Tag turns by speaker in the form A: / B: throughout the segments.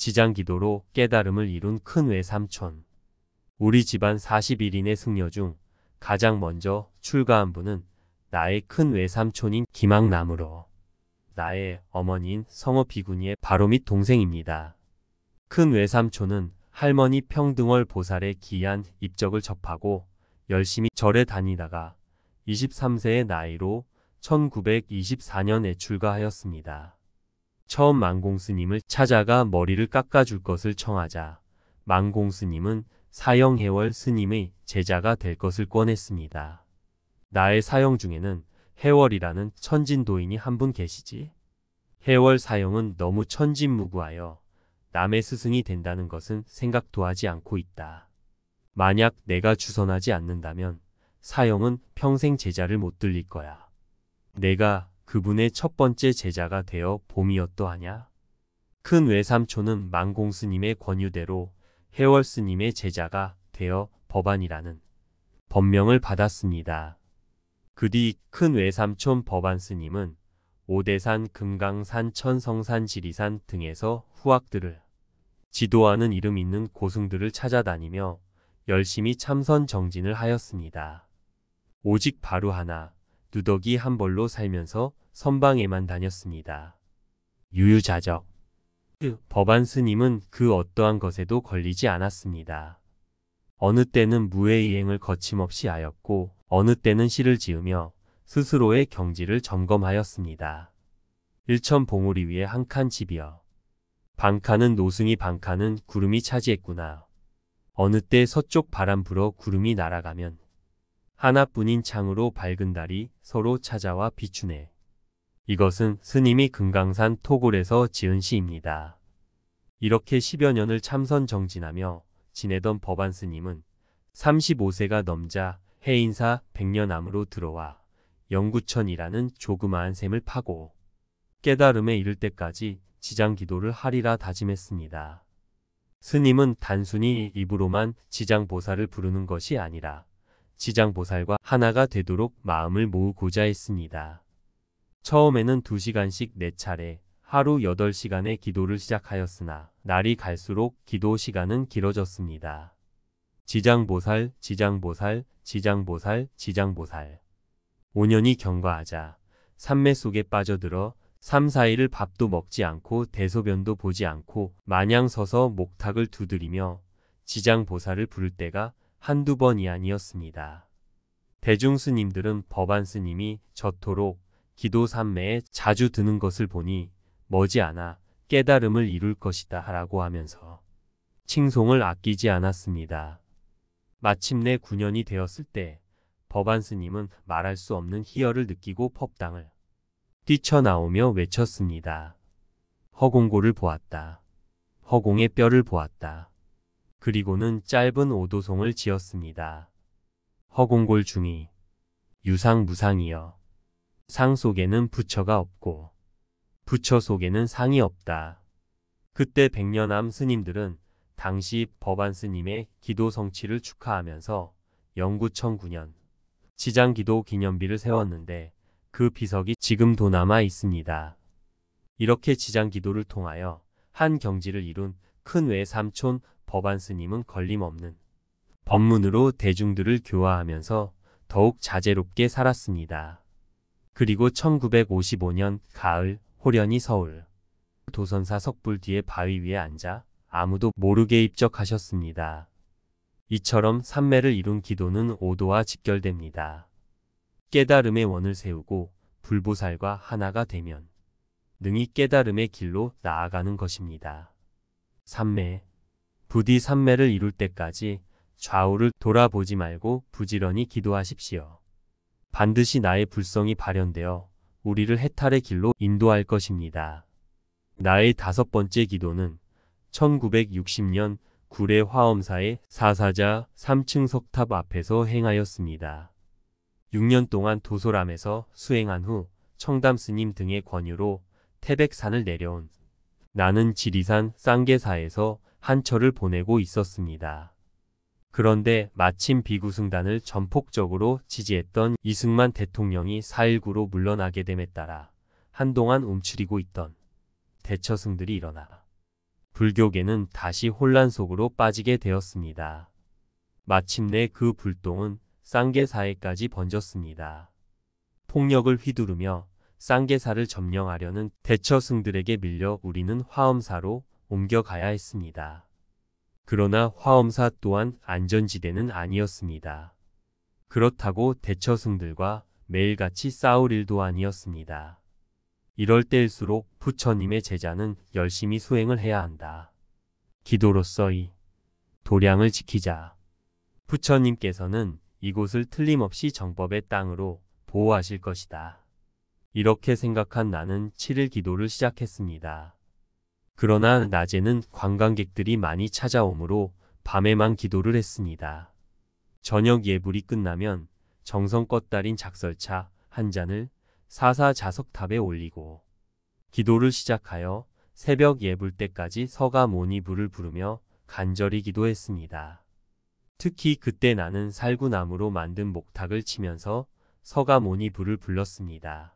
A: 지장기도로 깨달음을 이룬 큰 외삼촌. 우리 집안 41인의 승려 중 가장 먼저 출가한 분은 나의 큰 외삼촌인 김학남으로 나의 어머니인 성어 비구니의 바로 밑 동생입니다. 큰 외삼촌은 할머니 평등월 보살의 기이한 입적을 접하고 열심히 절에 다니다가 23세의 나이로 1924년에 출가하였습니다. 처음 망공스님을 찾아가 머리를 깎아줄 것을 청하자 망공스님은 사형해월 스님의 제자가 될 것을 권했습니다. 나의 사형 중에는 해월이라는 천진도인이 한 분 계시지. 해월 사형은 너무 천진무구하여 남의 스승이 된다는 것은 생각도 하지 않고 있다. 만약 내가 주선하지 않는다면 사형은 평생 제자를 못 들릴 거야. 내가 그분의 첫 번째 제자가 되어 봄이었더하냐. 큰 외삼촌은 망공스님의 권유대로 해월 스님의 제자가 되어 법안이라는 법명을 받았습니다. 그 뒤 큰 외삼촌 법안 스님은 오대산, 금강산, 천성산, 지리산 등에서 후학들을 지도하는 이름 있는 고승들을 찾아다니며 열심히 참선 정진을 하였습니다. 오직 바로 하나, 누더기 한 벌로 살면서 선방에만 다녔습니다. 유유자적. 법안 스님은 그 어떠한 것에도 걸리지 않았습니다. 어느 때는 무예이행을 거침없이 하였고 어느 때는 시를 지으며 스스로의 경지를 점검하였습니다. 일천봉우리 위에 한 칸 집이여. 방칸은 노승이 방칸은 구름이 차지했구나. 어느 때 서쪽 바람 불어 구름이 날아가면 하나뿐인 창으로 밝은 달이 서로 찾아와 비추네. 이것은 스님이 금강산 토굴에서 지은 시입니다. 이렇게 10여 년을 참선 정진하며 지내던 법안 스님은 35세가 넘자 해인사 백년암으로 들어와 영구천이라는 조그마한 샘을 파고 깨달음에 이를 때까지 지장기도를 하리라 다짐했습니다. 스님은 단순히 입으로만 지장보살을 부르는 것이 아니라 지장보살과 하나가 되도록 마음을 모으고자 했습니다. 처음에는 2시간씩 4차례 하루 8시간의 기도를 시작하였으나 날이 갈수록 기도 시간은 길어졌습니다. 지장보살, 지장보살, 지장보살, 지장보살. 5년이 경과하자 산매 속에 빠져들어 3, 4일을 밥도 먹지 않고 대소변도 보지 않고 마냥 서서 목탁을 두드리며 지장보살을 부를 때가 한두 번이 아니었습니다. 대중스님들은 법안 스님이 저토록 기도 산매에 자주 드는 것을 보니 머지않아 깨달음을 이룰 것이다 라고 하면서 칭송을 아끼지 않았습니다. 마침내 9년이 되었을 때 법안 스님은 말할 수 없는 희열을 느끼고 법당을 뛰쳐나오며 외쳤습니다. 허공고를 보았다. 허공의 뼈를 보았다. 그리고는 짧은 오도송을 지었습니다. 허공골 중이 유상무상이여. 상 속에는 부처가 없고 부처 속에는 상이 없다. 그때 백년암 스님들은 당시 법안 스님의 기도 성취를 축하하면서 영구천 9년 지장기도 기념비를 세웠는데 그 비석이 지금도 남아 있습니다. 이렇게 지장기도를 통하여 한 경지를 이룬 큰 외삼촌 법안 스님은 걸림없는 법문으로 대중들을 교화하면서 더욱 자제롭게 살았습니다. 그리고 1955년 가을 호련히 서울 도선사 석불 뒤에 바위 위에 앉아 아무도 모르게 입적하셨습니다. 이처럼 삼매를 이룬 기도는 오도와 직결됩니다. 깨달음의 원을 세우고 불보살과 하나가 되면 능히 깨달음의 길로 나아가는 것입니다. 삼매. 부디 삼매를 이룰 때까지 좌우를 돌아보지 말고 부지런히 기도하십시오. 반드시 나의 불성이 발현되어 우리를 해탈의 길로 인도할 것입니다. 나의 5번째 기도는 1960년 구례 화엄사의 사사자 3층 석탑 앞에서 행하였습니다. 6년 동안 도솔암에서 수행한 후 청담스님 등의 권유로 태백산을 내려온 나는 지리산 쌍계사에서 한 철을 보내고 있었습니다. 그런데 마침 비구승단을 전폭적으로 지지했던 이승만 대통령이 4.19로 물러나게 됨에 따라 한동안 움츠리고 있던 대처승들이 일어나 불교계는 다시 혼란 속으로 빠지게 되었습니다. 마침내 그 불똥은 쌍계사에까지 번졌습니다. 폭력을 휘두르며 쌍계사를 점령하려는 대처승들에게 밀려 우리는 화엄사로 옮겨가야 했습니다. 그러나 화엄사 또한 안전지대는 아니었습니다. 그렇다고 대처승들과 매일같이 싸울 일도 아니었습니다. 이럴 때일수록 부처님의 제자는 열심히 수행을 해야 한다. 기도로서 이 도량을 지키자. 부처님께서는 이곳을 틀림없이 정법의 땅으로 보호하실 것이다. 이렇게 생각한 나는 7일 기도를 시작했습니다. 그러나 낮에는 관광객들이 많이 찾아오므로 밤에만 기도를 했습니다. 저녁 예불이 끝나면 정성껏 달인 작설차 한 잔을 사사자석탑에 올리고 기도를 시작하여 새벽 예불 때까지 서가모니부를 부르며 간절히 기도했습니다. 특히 그때 나는 살구나무로 만든 목탁을 치면서 서가모니부를 불렀습니다.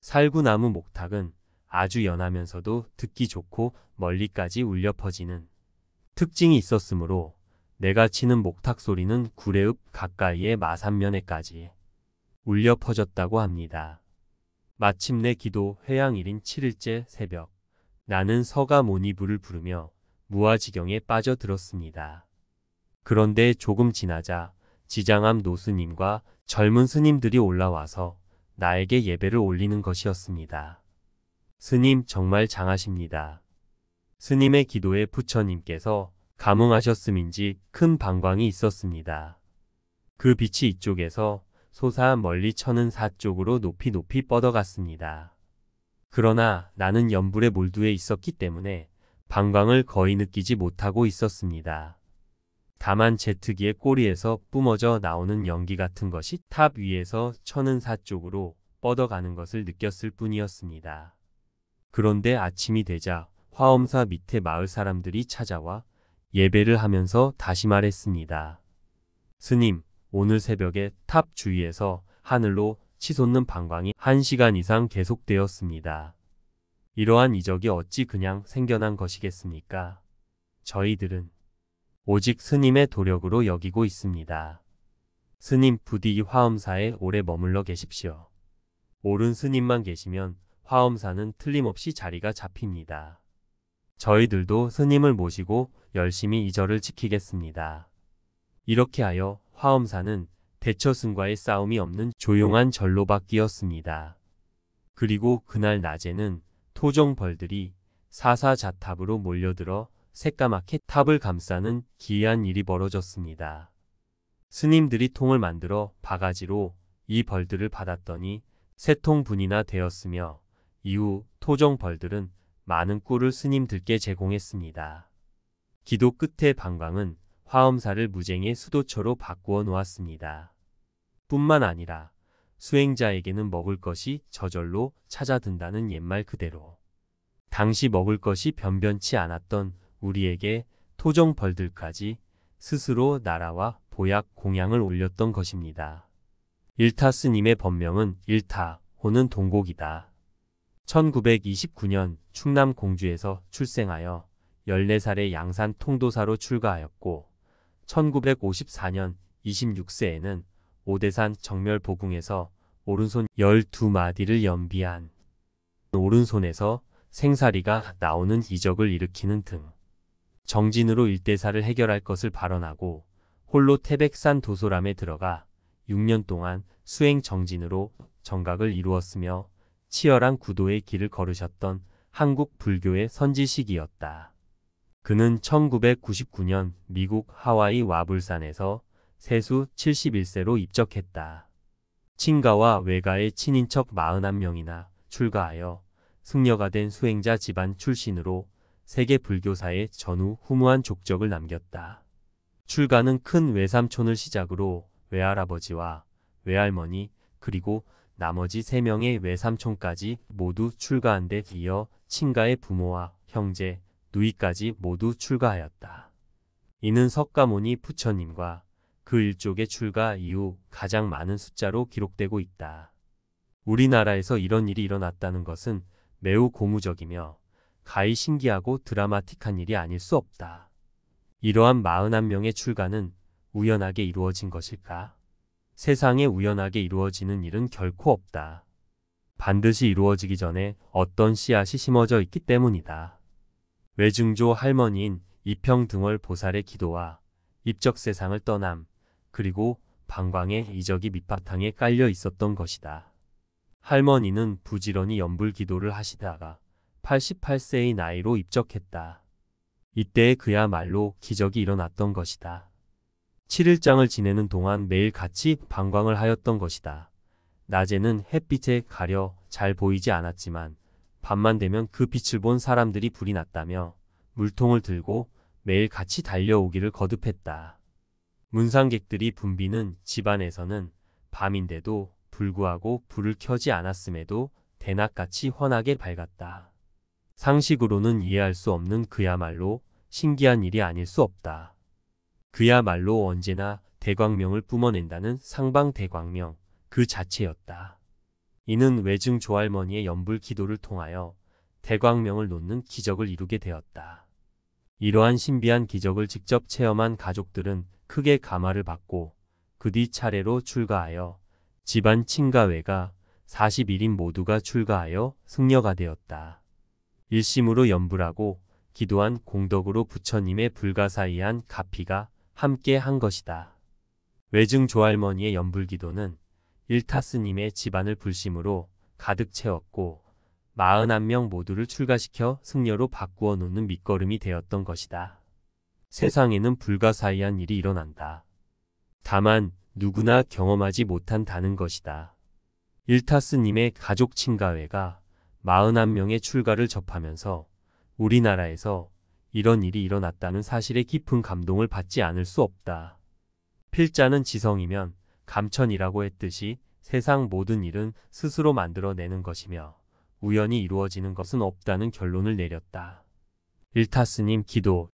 A: 살구나무 목탁은 아주 연하면서도 듣기 좋고 멀리까지 울려 퍼지는 특징이 있었으므로 내가 치는 목탁 소리는 구례읍 가까이의 마산면에까지 울려 퍼졌다고 합니다. 마침내 기도 회양일인 7일째 새벽, 나는 서가모니부를 부르며 무아지경에 빠져들었습니다. 그런데 조금 지나자 지장암 노스님과 젊은 스님들이 올라와서 나에게 예배를 올리는 것이었습니다. 스님 정말 장하십니다. 스님의 기도에 부처님께서 감흥하셨음인지 큰 방광이 있었습니다. 그 빛이 이쪽에서 솟아 멀리 쳐는 사 쪽으로 높이 높이 뻗어갔습니다. 그러나 나는 연불의 몰두에 있었기 때문에 방광을 거의 느끼지 못하고 있었습니다. 다만 제트기의 꼬리에서 뿜어져 나오는 연기 같은 것이 탑 위에서 쳐는 사 쪽으로 뻗어가는 것을 느꼈을 뿐이었습니다. 그런데 아침이 되자 화엄사 밑에 마을 사람들이 찾아와 예배를 하면서 다시 말했습니다. 스님, 오늘 새벽에 탑 주위에서 하늘로 치솟는 방광이 1시간 이상 계속되었습니다. 이러한 이적이 어찌 그냥 생겨난 것이겠습니까? 저희들은 오직 스님의 도력으로 여기고 있습니다. 스님 부디 이 화엄사에 오래 머물러 계십시오. 옳은 스님만 계시면 화엄사는 틀림없이 자리가 잡힙니다. 저희들도 스님을 모시고 열심히 이 절을 지키겠습니다. 이렇게 하여 화엄사는 대처승과의 싸움이 없는 조용한 절로 바뀌었습니다. 그리고 그날 낮에는 토종벌들이 사사자탑으로 몰려들어 새까맣게 탑을 감싸는 기이한 일이 벌어졌습니다. 스님들이 통을 만들어 바가지로 이 벌들을 받았더니 3통분이나 되었으며 이후 토종벌들은 많은 꿀을 스님들께 제공했습니다. 기도 끝에 방광은 화엄사를 무쟁의 수도처로 바꾸어 놓았습니다. 뿐만 아니라 수행자에게는 먹을 것이 저절로 찾아든다는 옛말 그대로 당시 먹을 것이 변변치 않았던 우리에게 토종벌들까지 스스로 나라와 보약 공양을 올렸던 것입니다. 일타 스님의 법명은 일타호는 동곡이다. 1929년 충남 공주에서 출생하여 14살에 양산 통도사로 출가하였고 1954년 26세에는 오대산 정멸보궁에서 오른손 12마디를 연비한 오른손에서 생사리가 나오는 이적을 일으키는 등 정진으로 일대사를 해결할 것을 발언하고 홀로 태백산 도소람에 들어가 6년 동안 수행 정진으로 정각을 이루었으며 치열한 구도의 길을 걸으셨던 한국 불교의 선지식이었다. 그는 1999년 미국 하와이 와불산에서 세수 71세로 입적했다. 친가와 외가의 친인척 41명이나 출가하여 승려가 된 수행자 집안 출신으로 세계 불교사의 전후후무한 족적을 남겼다. 출가는 큰 외삼촌을 시작으로 외할아버지와 외할머니 그리고 나머지 3명의 외삼촌까지 모두 출가한 데 이어 친가의 부모와 형제, 누이까지 모두 출가하였다. 이는 석가모니 부처님과 그 일족의 출가 이후 가장 많은 숫자로 기록되고 있다. 우리나라에서 이런 일이 일어났다는 것은 매우 고무적이며 가히 신기하고 드라마틱한 일이 아닐 수 없다. 이러한 41명의 출가는 우연하게 이루어진 것일까? 세상에 우연하게 이루어지는 일은 결코 없다. 반드시 이루어지기 전에 어떤 씨앗이 심어져 있기 때문이다. 외증조 할머니인 이평등월 보살의 기도와 입적 세상을 떠남, 그리고 방광의 이적이 밑바탕에 깔려 있었던 것이다. 할머니는 부지런히 연불 기도를 하시다가 88세의 나이로 입적했다. 이때 그야말로 기적이 일어났던 것이다. 7일장을 지내는 동안 매일 같이 방광을 하였던 것이다. 낮에는 햇빛에 가려 잘 보이지 않았지만 밤만 되면 그 빛을 본 사람들이 불이 났다며 물통을 들고 매일 같이 달려오기를 거듭했다. 문상객들이 붐비는 집안에서는 밤인데도 불구하고 불을 켜지 않았음에도 대낮같이 환하게 밝았다. 상식으로는 이해할 수 없는 그야말로 신기한 일이 아닐 수 없다. 그야말로 언제나 대광명을 뿜어낸다는 상방대광명 그 자체였다. 이는 외증 조할머니의 연불 기도를 통하여 대광명을 놓는 기적을 이루게 되었다. 이러한 신비한 기적을 직접 체험한 가족들은 크게 감화를 받고 그 뒤 차례로 출가하여 집안 친가외가 41인 모두가 출가하여 승려가 되었다. 일심으로 연불하고 기도한 공덕으로 부처님의 불가사의한 가피가 함께 한 것이다. 외증 조할머니의 연불기도는 일타스님의 집안을 불심으로 가득 채웠고 41명 모두를 출가시켜 승려로 바꾸어 놓는 밑거름이 되었던 것이다. 세상에는 불가사의한 일이 일어난다. 다만 누구나 경험하지 못한다는 것이다. 일타스님의 가족 친가회가 41명의 출가를 접하면서 우리나라에서 이런 일이 일어났다는 사실에 깊은 감동을 받지 않을 수 없다. 필자는 지성이면 감천이라고 했듯이 세상 모든 일은 스스로 만들어내는 것이며 우연히 이루어지는 것은 없다는 결론을 내렸다. 일타스님 기도